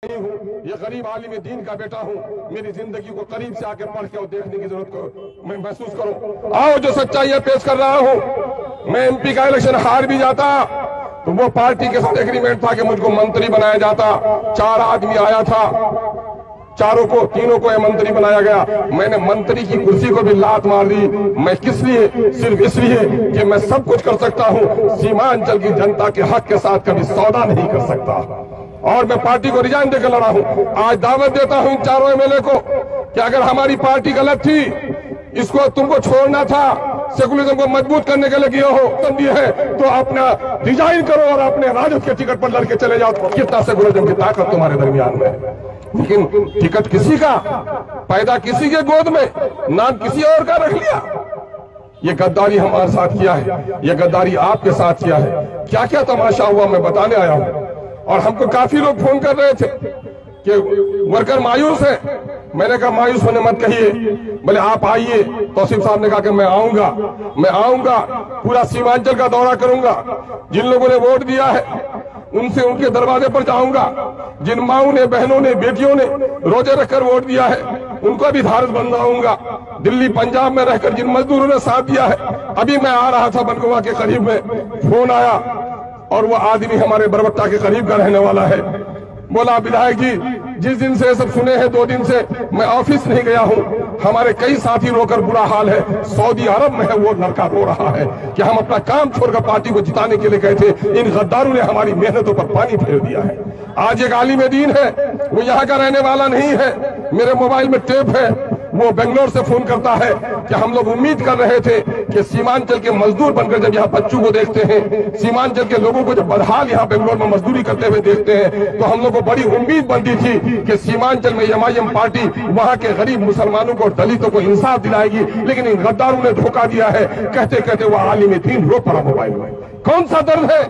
ये गरीब आलिम दीन का बेटा हूँ। मेरी जिंदगी को करीब से आके पढ़ के और देखने की जरूरत को मैं महसूस करूँ। आओ जो सच्चाई पेश कर रहा हूँ। मैं एमपी का इलेक्शन हार भी जाता तो वो पार्टी के साथ एग्रीमेंट था कि मुझको मंत्री बनाया जाता। 4 आदमी आया था, तीनों को मंत्री बनाया गया। मैंने मंत्री की कुर्सी को भी लात मार दी। मैं किस लिए? सिर्फ इसलिए कि मैं सब कुछ कर सकता हूँ, सीमांचल की जनता के हक के साथ कभी सौदा नहीं कर सकता। और मैं पार्टी को रिजाइन देकर लड़ा हूँ। आज दावत देता हूँ इन चारों एमएलए को कि अगर हमारी पार्टी गलत थी, इसको तुमको छोड़ना था, सेकुलरिज्म को मजबूत करने के लिए किए हो दिए है, तो अपना रिजाइन करो और अपने राजद के टिकट पर लड़के चले जाओ। कितना सेकुलरिज्म की ताकत तुम्हारे दरमियान में। लेकिन टिकट किसी का, पैदा किसी के गोद में, नाम किसी और का रख लिया। ये गद्दारी हमारे साथ किया है, ये गद्दारी आपके साथ किया है। क्या क्या तमाशा हुआ मैं बताने आया हूँ। और हमको काफी लोग फोन कर रहे थे कि वर्कर मायूस है। मैंने कहा मायूस होने मत कहिए, बोले आप आइए। तौसीफ साहब ने कहा कि मैं आऊंगा, पूरा सीमांचल का दौरा करूंगा। जिन लोगों ने वोट दिया है उनसे उनके दरवाजे पर जाऊंगा। जिन माओं ने, बहनों ने, बेटियों ने रोजे रखकर वोट दिया है उनको भी धारस बंधाऊंगा। दिल्ली पंजाब में रहकर जिन मजदूरों ने साथ दिया है, अभी मैं आ रहा था बनकुआ के करीब में, फोन आया और वो आदमी हमारे बरबट्टा के करीब का रहने वाला है। बोला विधायक जी, जिस दिन से सब सुने हैं 2 दिन से मैं ऑफिस नहीं गया हूँ। हमारे कई साथी रोकर बुरा हाल है। सऊदी अरब में है वो लड़का रो रहा है कि हम अपना काम छोड़कर पार्टी को जिताने के लिए गए थे, इन गद्दारों ने हमारी मेहनतों पर पानी फेर दिया है। आज एक आलिम दीन है, वो यहाँ का रहने वाला नहीं है। मेरे मोबाइल में टेप है, वो बेंगलोर से फोन करता है कि हम लोग उम्मीद कर रहे थे कि सीमांचल के मजदूर बनकर जब यहाँ बच्चों को देखते हैं, सीमांचल के लोगों को जब बदहाल यहाँ बेंगलोर में मजदूरी करते हुए देखते हैं, तो हम लोग को बड़ी उम्मीद बनती थी कि सीमांचल में एमआईएम पार्टी वहाँ के गरीब मुसलमानों को, दलितों को इंसाफ दिलाएगी। लेकिन इन गद्दारों ने धोखा दिया है। कहते कहते वो आलिम दीन रो पड़ा मोबाइल में। कौन सा दर्द है?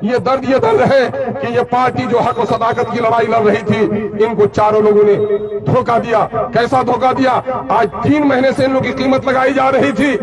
ये दर्द है कि ये पार्टी जो हक और सदाकत की लड़ाई लड़ रही थी, इनको चारों लोगों ने धोखा दिया। कैसा धोखा दिया? आज 3 महीने से इन लोगों की कीमत लगाई जा रही थी,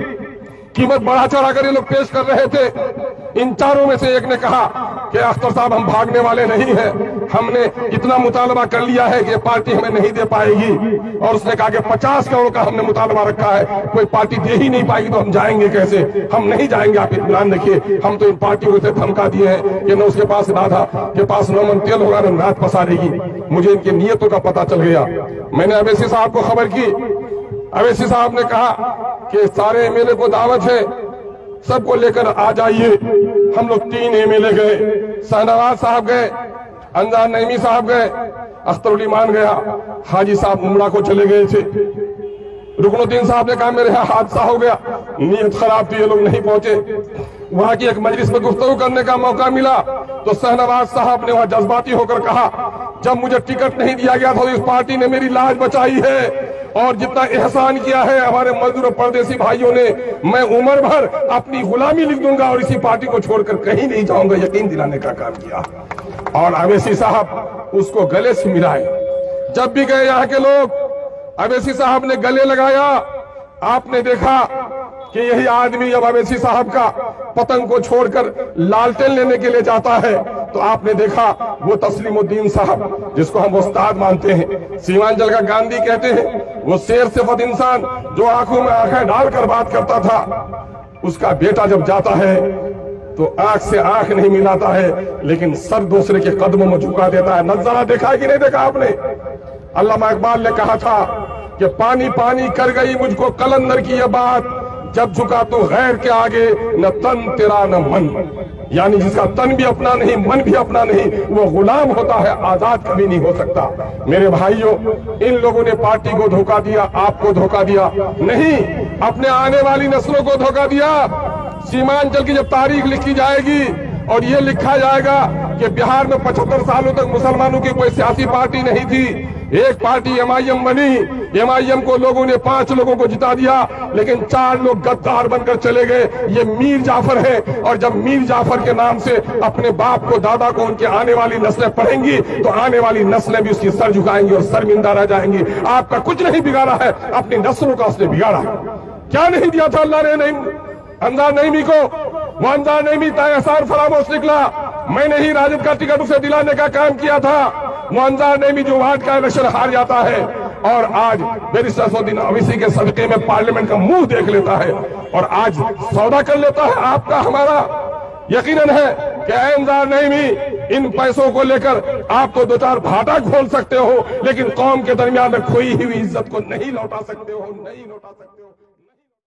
कीमत बढ़ा चढ़ा कर ये लोग पेश कर रहे थे। इन चारों में से एक ने कहा कि अख्तर साहब हम भागने वाले नहीं हैं, हमने इतना मुतालबा कर लिया है कि पार्टी हमें नहीं दे पाएगी। और उसने कहा कि 50 करोड़ का हमने मुतालबा रखा है, कोई पार्टी दे ही नहीं पाएगी तो हम जाएंगे कैसे? हम नहीं जाएंगे, आप इत्मीनान रखिए। हम तो इन पार्टियों को धमका दिए हैं कि न उसके पास राधा के पास 9 मन तेल होगा, न रात पसारेगी। मुझे इनकी नीयतों का पता चल गया। मैंने अवैसी साहब को खबर की। अवैसी साहब ने कहा कि सारे एमएलए को दावत है, सबको लेकर आ जाइए। हम लोग 3 एमएलए गए, शाहनवाज साहब गए, अंजार नईमी साहब गए, अख्तरुल ईमान गया, हाजी साहब उमरा को चले गए थे। रुकनुद्दीन साहब ने कहा मेरे यहाँ हादसा हो गया, नीयत खराब थी, ये लोग नहीं पहुंचे। वहां की एक मजलिस में गुफ्तगू करने का मौका मिला तो शाहनवाज साहब ने वहां जज्बाती होकर कहा, जब मुझे टिकट नहीं दिया गया था तो इस पार्टी ने मेरी लाज बचाई है और जितना एहसान किया है हमारे मजदूर परदेसी भाइयों ने, मैं उम्र भर अपनी गुलामी लिख दूंगा और इसी पार्टी को छोड़कर कहीं नहीं जाऊंगा, यकीन दिलाने का काम किया। और अवैसी साहब उसको गले से मिलाए। जब भी गए यहाँ के लोग, अवैसी साहब ने गले लगाया। आपने देखा कि यही आदमी जब अवैसी साहब का पतंग को छोड़कर लालटेन लेने के लिए जाता है तो आपने देखा वो तस्लीमुद्दीन साहब, जिसको हम उस्ताद मानते हैं, सीमांचल का गांधी कहते हैं, वो शेर सिफत इंसान जो आंखों में आंखें डालकर बात करता था, उसका बेटा जब जाता है तो आंख से आंख नहीं मिलाता है, लेकिन सर दूसरे के कदमों में झुका देता है। नजारा देखा है कि नहीं देखा आपने? अल्लामा इकबाल ने कहा था कि पानी पानी कर गई मुझको कलंदर की यह बात, जब झुका तो गैर के आगे न तन तेरा न मन। यानी जिसका तन भी अपना नहीं, मन भी अपना नहीं, वो गुलाम होता है, आजाद कभी नहीं हो सकता। मेरे भाइयों, इन लोगों ने पार्टी को धोखा दिया, आपको धोखा दिया नहीं, अपने आने वाली नस्लों को धोखा दिया। सीमांचल की जब तारीख लिखी जाएगी और ये लिखा जाएगा कि बिहार में 75 सालों तक मुसलमानों की कोई सियासी पार्टी नहीं थी, एक पार्टी एमआईएम बनी, एमआईएम को लोगों ने 5 लोगों को जिता दिया, लेकिन 4 लोग गद्दार बनकर चले गए। ये मीर जाफर है, और जब मीर जाफर के नाम से अपने बाप को, दादा को, उनके आने वाली नस्लें पढ़ेंगी तो आने वाली नस्लें भी उसकी सर झुकाएंगी और शर्मिंदा रह जाएंगी। आपका कुछ नहीं बिगाड़ा है, अपनी नस्लों का उसने बिगाड़ा है। क्या नहीं दिया था अल्लाह ने? नहीं, अंजार नईमी को, वो अंजार नईमी तायसार फरामोश निकला। मैंने ही राजद का टिकट उसे दिलाने का काम किया था। मुअज्जर नईमी जो वार्ड का इलेक्शन हार जाता है और आज बैरिस्टर असदुद्दीन ओवैसी के सदके में पार्लियामेंट का मुंह देख लेता है और आज सौदा कर लेता है आपका हमारा। यकीनन है कि इंतजार नहीं भी इन पैसों को लेकर आप तो दो चार भाटा खोल सकते हो, लेकिन कौम के दरमियान में खोई हुई इज्जत को नहीं लौटा सकते हो, नहीं लौटा सकते हो।